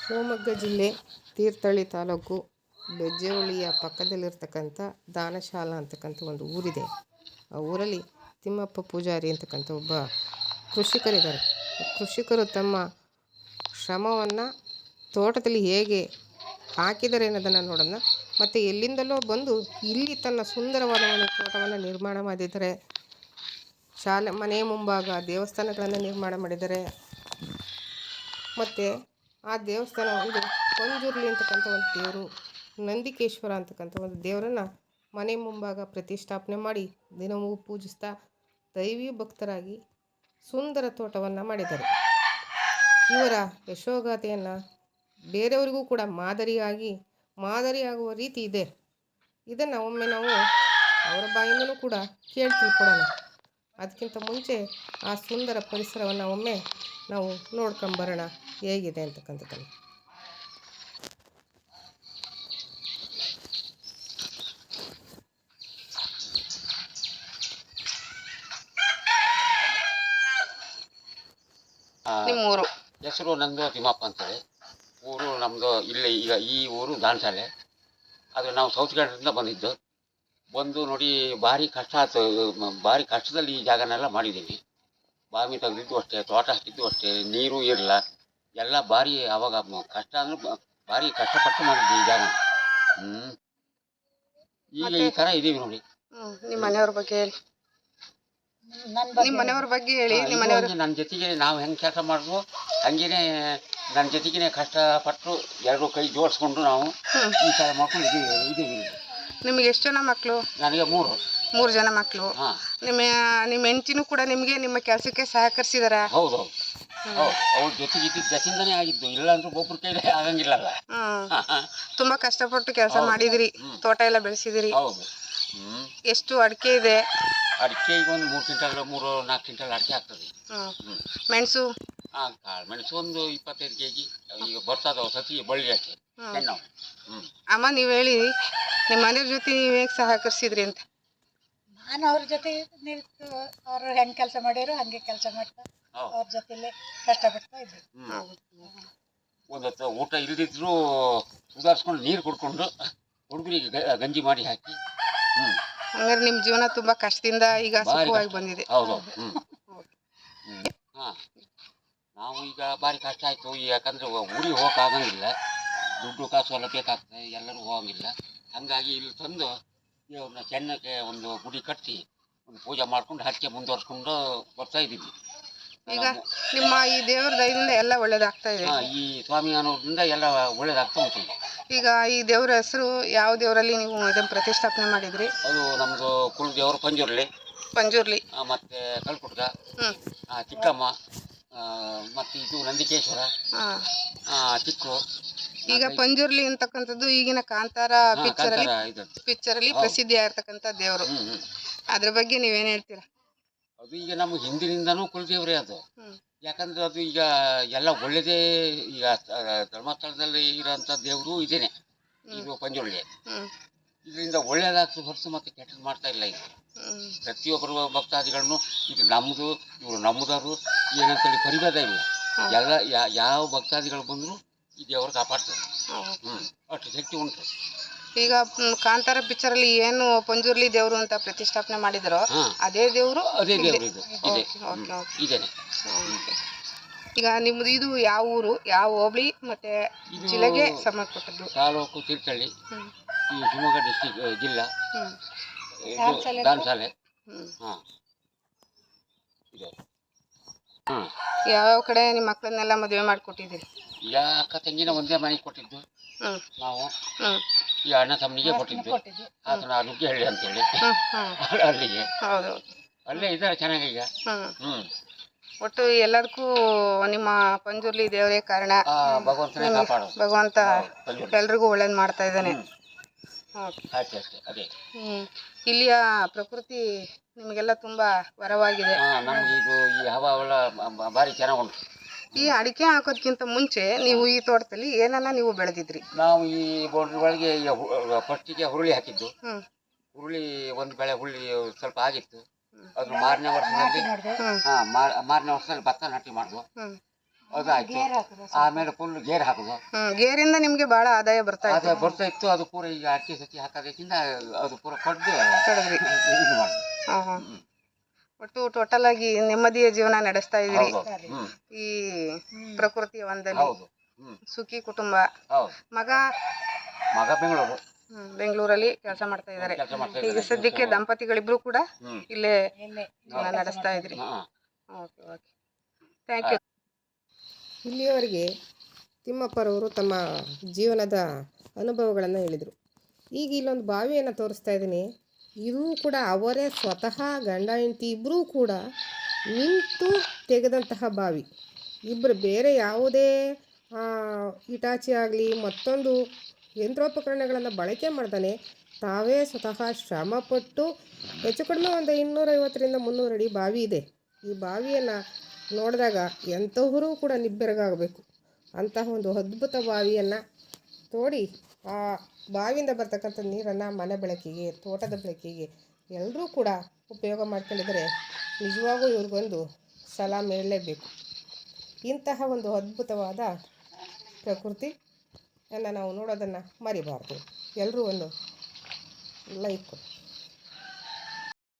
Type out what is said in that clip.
ಶಿವಮೊಗ್ಗ ಜಿಲ್ಲೆ ತೀರ್ಥಹಳ್ಳಿ ತಾಲೂಕು ಬೆಜ್ಜೆಹಳ್ಳಿಯ ಪಕ್ಕದಲ್ಲಿರ್ತಕ್ಕಂಥ ದಾನಶಾಲಾ ಅಂತಕ್ಕಂಥ ಒಂದು ಊರಿದೆ. ಆ ಊರಲ್ಲಿ ತಿಮ್ಮಪ್ಪ ಪೂಜಾರಿ ಅಂತಕ್ಕಂಥ ಒಬ್ಬ ಕೃಷಿಕರಿದ್ದಾರೆ. ಕೃಷಿಕರು ತಮ್ಮ ಶ್ರಮವನ್ನು ತೋಟದಲ್ಲಿ ಹೇಗೆ ಹಾಕಿದ್ದಾರೆ ಅನ್ನೋದನ್ನು ನೋಡೋಣ. ಮತ್ತು ಎಲ್ಲಿಂದಲೋ ಬಂದು ಇಲ್ಲಿ ತನ್ನ ಸುಂದರವಾದ ಒಂದು ತೋಟವನ್ನು ನಿರ್ಮಾಣ ಮಾಡಿದ್ದಾರೆ. ಶಾಲೆ ಮನೆ ಮುಂಭಾಗ ದೇವಸ್ಥಾನಗಳನ್ನು ನಿರ್ಮಾಣ ಮಾಡಿದ್ದಾರೆ. ಮತ್ತು ಆ ದೇವಸ್ಥಾನ ಒಂದು ಪಂಜುರ್ಲಿ ಅಂತಕ್ಕಂಥ ಒಂದು ದೇವರು, ನಂದಿಕೇಶ್ವರ ಅಂತಕ್ಕಂಥ ಒಂದು ದೇವರನ್ನು ಮನೆ ಮುಂಭಾಗ ಪ್ರತಿಷ್ಠಾಪನೆ ಮಾಡಿ ದಿನವೂ ಪೂಜಿಸ್ತಾ ದೈವಿ ಭಕ್ತರಾಗಿ ಸುಂದರ ತೋಟವನ್ನು ಮಾಡಿದ್ದಾರೆ. ಇವರ ಯಶೋಗಾಥೆಯನ್ನು ಬೇರೆಯವರಿಗೂ ಕೂಡ ಮಾದರಿಯಾಗುವ ರೀತಿ ಇದೆ. ಇದನ್ನು ಒಮ್ಮೆ ನಾವು ಅವರ ಬಾಯಿಂದಲೂ ಕೂಡ ಕೇಳಿ ತಿಳ್ಕೊಳ್ಳೋಣ. ಅದಕ್ಕಿಂತ ಮುಂಚೆ ಆ ಸುಂದರ ಪರಿಸರವನ್ನು ಒಮ್ಮೆ ನಾವು ನೋಡ್ಕೊಂಬರೋಣ ಹೇಗಿದೆ ಅಂತಕ್ಕಂಥದ್ದನ್ನು. ನಿಮ್ಮೂರು ಹೆಸರು ನಂದು ತಿಮ್ಮಪ್ಪ ಅಂತೇಳಿ. ಊರು ನಮ್ಮದು ಇಲ್ಲೇ. ಈಗ ಈ ಊರು ದಾನಶಾಲೆ. ಅದು ನಾವು ಸೌತ್ ಕನ್ನಡದಿಂದ ಬಂದು ನೋಡಿ ಭಾರಿ ಕಷ್ಟ ಆಯ್ತು. ಭಾರಿ ಕಷ್ಟದಲ್ಲಿ ಈ ಜಾಗನೆಲ್ಲ ಮಾಡಿದ್ದೀನಿ. ಬಾವಿ ತೆಗೆದಿದ್ದು ಅಷ್ಟೇ, ತೋಟ ಹಾಕಿದ್ದು ಅಷ್ಟೇ, ನೀರು ಇರಲ್ಲ, ಎಲ್ಲ ಭಾರಿ ಅವಾಗ ಕಷ್ಟ ಅಂದ್ರೆ ಭಾರಿ ಕಷ್ಟಪಟ್ಟು ಮಾಡಿದ್ವಿ ಈ ಜಾಗ. ಈಗ ಈ ಥರ ಇದೀವಿ ನೋಡಿ. ನಿಮ್ಮ ಮನೆಯವ್ರ ಬಗ್ಗೆ ಹೇಳಿ. ನನ್ನ ಜೊತೆಗೆ ನಾವು ಹೆಂಗೆ ಕೆಲಸ ಮಾಡಿದ್ವು ಹಂಗೇನೆ ನನ್ನ ಜೊತೆಗೇ ಕಷ್ಟಪಟ್ಟು ಎರಡು ಕೈ ಜೋಡಿಸ್ಕೊಂಡು ನಾವು ಈ ಥರ ಮಾಡ್ಕೊಂಡು ಇದೀವಿ. ನಿಮ್ಗೆ ಎಷ್ಟು ಜನ ಮಕ್ಕಳು? ನನಗೆ ಮೂರು ಜನ ಮಕ್ಕಳು. ನಿಮ್ಮ ಹೆಂಡತಿನೂ ಕೂಡ ನಿಮಗೆ ನಿಮ್ಮ ಕೆಲಸಕ್ಕೆ ಸಹಕರಿಸಿದಾರ? ಹೌದು. ಅವ್ರ ಜೊತೆಗೆ ಜೊತೆಯಿಂದನೇ ಆಗಿದ್ದು, ಇಲ್ಲ ಅಂದ್ರೆ ಒಬ್ಬರ ಕೈಲೇ ಆಗಂಗಿಲ್ಲಲ್ಲ. ತುಂಬಾ ಕಷ್ಟಪಟ್ಟು ಕೆಲಸ ಮಾಡಿದಿರಿ, ತೋಟ ಎಲ್ಲ ಬೆಳೆಸಿದಿರಿ. ಹೌದು. ಎಷ್ಟು ಅಡಿಕೆ ಇದೆ? ಅಡಿಕೆ ಈಗ ಒಂದು 3 ಕ್ವಿಂಟಲ್ 4 ಕ್ವಿಂಟಲ್ ಅಡಿಕೆ ಆಗ್ತದೆ. ಮೆಣಸು? ಕಾಳು ಮೆಣಸು ಒಂದು 25 kg ಈಗ ಬರ್ತದ ಸತಿ ಬಳ್ಳಿ ಅಷ್ಟೇ. ಅಮ್ಮ, ನೀವು ಹೇಳಿ, ನಿಮ್ಮ ಮನೆಯವ್ರ ಜೊತೆ ನೀವು ಹೇಗೆ ಸಹಕರಿಸಿದ್ರಿ ಅಂತ. ನಾನು ಅವ್ರ ಜೊತೆ ನಿಂತು ಅವ್ರು ಹೆಂಗೆ ಕೆಲಸ ಮಾಡ್ಯಾರೋ ಹಂಗೆ ಕೆಲಸ ಮಾಡ್ತಾ ಅವ್ರ ಜೊತೆಲೇ ಕಷ್ಟಪಡ್ತಾ ಇದ್ವಿ. ಒಂದೊತ್ತು ಊಟ ಇಲ್ದಿದ್ರು ಸುಧಾರಿಸ್ಕೊಂಡು ನೀರು ಕುಡ್ಕೊಂಡು ಹುಡುಗರಿಗೆ ಗಂಜಿ ಮಾಡಿ ಹಾಕಿ. ಹಂಗಾರೆ ನಿಮ್ಮ ಜೀವನ ತುಂಬಾ ಕಷ್ಟದಿಂದ ಈಗ ಸುಖವಾಗಿ ಬಂದಿದೆ. ಹೌದು. ನಾವು ಈಗ ಭಾರಿ ಕಷ್ಟ ಆಯ್ತು. ಯಾಕಂದ್ರೆ ಊರಿಗೆ ಹೋಗಕ್ಕಾಗಂಗಿಲ್ಲ, ದುಡ್ಡು ಕಾಸು ಎಲ್ಲ ಬೇಕಾಗ್ತದೆ, ಎಲ್ಲರೂ ಹೋಗಂಗಿಲ್ಲ. ಹಂಗಾಗಿ ಇಲ್ಲಿ ತಂದು ಇವ್ರನ್ನ ಚೆನ್ನಕ್ಕೆ ಒಂದು ಗುಡಿ ಕಟ್ಟಿ ಒಂದು ಪೂಜೆ ಮಾಡ್ಕೊಂಡು ಹರಕೆ ಮುಂದುವರ್ಸ್ಕೊಂಡು ಬರ್ತಾ ಇದ್ದೀವಿ. ಈಗ ನಿಮ್ಮ ಈ ದೇವ್ರ ದಯದಿಂದ ಎಲ್ಲ ಒಳ್ಳೇದಾಗ್ತಾ ಇದೆ. ಈ ಸ್ವಾಮಿ ಅನ್ನೋದ್ರಿಂದ ಎಲ್ಲ ಒಳ್ಳೇದಾಗ್ತಾ ಉಂಟು. ಈಗ ಈ ದೇವ್ರ ಹೆಸರು ಯಾವ ದೇವರಲ್ಲಿ ನೀವು ಇದನ್ನು ಪ್ರತಿಷ್ಠಾಪನೆ ಮಾಡಿದ್ರಿ? ಅದು ನಮ್ಮದು ಕುಲ ದೇವರು ಪಂಜುರ್ಲಿ, ಮತ್ತೆ ಕಲ್ಕುಟ್ಗ, ಚಿಕ್ಕಮ್ಮ, ಮತ್ತೆ ಇದು ನಂದಿಕೇಶ್ವರ, ಚಿಕ್ಕು. ಈಗ ಪಂಜುರ್ಲಿ ಅಂತಕ್ಕಂಥದ್ದು ಈಗಿನ ಕಾಂತಾರ ಪಿಕ್ಚರಲ್ಲಿ ಪ್ರಸಿದ್ಧಿ ಆಗಿರ್ತಕ್ಕಂಥ ದೇವರು. ಅದ್ರ ಬಗ್ಗೆ ನೀವೇನ್ ಹೇಳ್ತೀರಾ? ಅದು ಈಗ ನಮ್ಮ ಹಿಂದಿನಿಂದನೂ ಕುಲದೇವ್ರೇ ಅದು. ಯಾಕಂದ್ರೆ ಅದು ಈಗ ಎಲ್ಲ ಒಳ್ಳೇದೇ. ಈಗ ಧರ್ಮಸ್ಥಳದಲ್ಲಿ ಇರೋಂಥ ದೇವರು ಇದೇನೆ, ಇದು ಪಂಜುರ್ಲಿ. ಇದರಿಂದ ಒಳ್ಳೇದಾಗ್ತದೆ ಹೊರತು ಮತ್ತೆ ಕೆಟ್ಟದ್ದು ಮಾಡ್ತಾ ಇಲ್ಲ. ಇದು ಪ್ರತಿಯೊಬ್ಬರು ಭಕ್ತಾದಿಗಳನ್ನು ಇದು ನಮ್ಮದು, ಇವರು ನಮ್ಮದವರು ಏನಂತೇಳಿ ಪರಿಭೇದ ಇಲ್ಲ. ಎಲ್ಲ ಯಾವ ಭಕ್ತಾದಿಗಳು ಬಂದರೂ ಈ ದೇವರು ಕಾಪಾಡ್ತಾರೆ. ಅಷ್ಟು ಶಕ್ತಿ ಉಂಟು. ಈಗ ಕಾಂತಾರ ಪಿಕ್ಚರಲ್ಲಿ ಏನು ಪಂಜುರ್ಲಿ ದೇವರು ಅಂತ ಪ್ರತಿಷ್ಠಾಪನೆ ಮಾಡಿದ್ರು, ಅದೇ ದೇವರು ಇದೇನೆ. ಈಗ ನಿಮ್ದು ಇದು ಯಾವ ಊರು, ಯಾವ ಹೋಬಳಿ ಮತ್ತೆ ಜಿಲ್ಲೆಗೆ ಸಂಬಂಧಪಟ್ಟದ್ದು? ತಾಲೂಕು ತೀರ್ಥಹಳ್ಳಿ, ಈ ಶಿವಮೊಗ್ಗ ಡಿಸ್ಟಿಕ್ ಜಿಲ್ಲಾ, ದಾನಶಾಲೆ. ಯಾವ್ಯಾವ ಕಡೆ ನಿಮ್ಮ ಮಕ್ಕಳನ್ನೆಲ್ಲ ಮದುವೆ ಮಾಡಿಕೊಟ್ಟಿದ್ದೀರಿ? ಈಗ ಅಕ್ಕ ತಂಗಿನ ಒಂದೇ ಮನೆಗೆ ಕೊಟ್ಟಿದ್ದು ನಾವು. ಈ ಅಣ್ಣ ತಮ್ಮನಿಗೆ ಕೊಟ್ಟಿದ್ದು, ಆತನ ನುಗ್ಗೆಹಳ್ಳಿ ಅಂತೇಳಿ ಅಲ್ಲಿಗೆ. ಅಲ್ಲೇ ಇದ್ದಾರೆ ಚೆನ್ನಾಗಿ ಈಗ. ಒಟ್ಟು ಎಲ್ಲದಕ್ಕೂ ನಿಮ್ಮ ಪಂಜುರ್ಲಿ ದೇವರೇ ಕಾರಣ. ಭಗವಂತ ಎಲ್ರಿಗೂ ಒಳ್ಳೇದು ಮಾಡ್ತಾ ಇದ್ದಾನೆ. ಇಲ್ಲಿಯ ಪ್ರಕೃತಿ ನಿಮಗೆಲ್ಲ ತುಂಬಾ ವರವಾಗಿದೆ. ನಮ್ಗೆ ಇದು ಈ ಹವಾವೆಲ್ಲ ಭಾರಿ ಚೆನ್ನಾಗಿ ಉಂಟು. ಈ ಅಡಿಕೆ ಹಾಕೋದಕ್ಕಿಂತ ಮುಂಚೆ ನೀವು ಈ ತೋಟದಲ್ಲಿ ಏನನ್ನ ನೀವು ಬೆಳೆದಿದ್ರಿ? ನಾವು ಈ ಬೌಂಡ್ರಿ ಒಳಗೆ ಫಸ್ಟಿಗೆ ಹುರುಳಿ ಹಾಕಿದ್ದು. ಹುರುಳಿ ಒಂದು ಬೆಳೆ ಹುರುಳಿ ಸ್ವಲ್ಪ ಆಗಿತ್ತು. ಅದು ಮಾರನೇ ವರ್ಷದಲ್ಲಿ ಭತ್ತ ನಾಟಿ ಮಾಡಿದ್ವು. ಅದಾಯ್ತು. ಗೇರ್ ಹಾಕೋದು ಆಮೇಲೆ ಫುಲ್ ಗೇರ್ ಹಾಕೋದು. ಗೇರಿಂದ ನಿಮ್ಗೆ ಬಹಳ ಆದಾಯ ಬರ್ತಾ ಅದು ಇದೆ. ಬರ್ತಾ ಇತ್ತು. ಅದು ಪೂರ ಈಗ ಅಕ್ಕಿ ಸತಿ ಹಾಕೋದಕ್ಕಿಂತ ಅದು ಪೂರ ಕಡ್ದು ಕಡಿದ್ರಿ. ಇದು ಮಾಡಿದೆ. ಒಟ್ಟು ಟೋಟಲ್ ಆಗಿ ನೆಮ್ಮದಿಯ ಜೀವನ ನಡೆಸ್ತಾ ಇದೀರಿ ಹೌದು. ಹ್ಮ್. ಈ ಪ್ರಕೃತಿಯ ಒಂದಲ್ಲಿ. ಹೌದು. ಹ್ಮ್. ಸುಖಿ ಕುಟುಂಬ. ಹೌದು. ಮಗ ಮಗ ಬೆಂಗಳೂರು ಬೆಂಗಳೂರಲ್ಲಿ ಕೆಲಸ ಮಾಡ್ತಾ ಇದ್ದಾರೆ. ಕೆಲಸ ಮಾಡ್ತಾ ಈಗ ಇದ್ದಾರೆ. ಸದ್ಯಕ್ಕೆ ದಂಪತಿಗಳಿಬ್ರು ಕೂಡ ಹ್ಮ್. ಇಲ್ಲೇ ಇಲ್ಲೇ ಜೀವನ ನಡೆಸ್ತಾ ಇದ್ರಿ. ಹಾ. Okay okay, thank you. ಇಲ್ಲಿಯವರೆಗೆ ತಿಮ್ಮಪ್ಪರವರು ತಮ್ಮ ಜೀವನದ ಅನುಭವಗಳನ್ನು ಹೇಳಿದರು. ಈಗ ಇಲ್ಲೊಂದು ಬಾವಿಯನ್ನು ತೋರಿಸ್ತಾ ಇದ್ದೀನಿ. ಇದು ಕೂಡ ಅವರೇ ಸ್ವತಃ ಗಂಡ ಹೆಂಡತಿ ಇಬ್ಬರೂ ಕೂಡ ನಿಂತು ತೆಗೆದಂತಹ ಬಾವಿ. ಇಬ್ಬರು ಬೇರೆ ಯಾವುದೇ ಇಟಾಚಿ ಆಗಲಿ ಮತ್ತೊಂದು ಯಂತ್ರೋಪಕರಣಗಳನ್ನು ಬಳಕೆ ಮಾಡ್ತಾನೆ ತಾವೇ ಸ್ವತಃ ಶ್ರಮಪಟ್ಟು ಹೆಚ್ಚು ಕಡಿಮೆ ಒಂದು 250ರಿಂದ 300 ಅಡಿ ಬಾವಿ ಇದೆ. ಈ ಬಾವಿಯನ್ನು ನೋಡಿದಾಗ ಎಂಥವರೂ ಕೂಡ ನಿಬ್ಬೆರಗಾಗಬೇಕು. ಅಂತಹ ಒಂದು ಅದ್ಭುತ ಬಾವಿಯನ್ನು ತೋಡಿ ಆ ಬಾವಿಯಿಂದ ಬರ್ತಕ್ಕಂಥ ನೀರನ್ನು ಮನೆ ಬೆಳಕಿಗೆ, ತೋಟದ ಬೆಳಕಿಗೆ ಎಲ್ಲರೂ ಕೂಡ ಉಪಯೋಗ ಮಾಡ್ಕೊಂಡಿದ್ದಾರೆ. ನಿಜವಾಗೂ ಇವ್ರಿಗೊಂದು ಸಲಾಮ್ ಹೇಳಲೇಬೇಕು. ಇಂತಹ ಒಂದು ಅದ್ಭುತವಾದ ಪ್ರಕೃತಿಯನ್ನು ನಾವು ನೋಡೋದನ್ನು ಮರಿಬಾರ್ದು. ಎಲ್ಲರೂ ಒಂದು ಲೈಕ್ ಕೊಡಿ.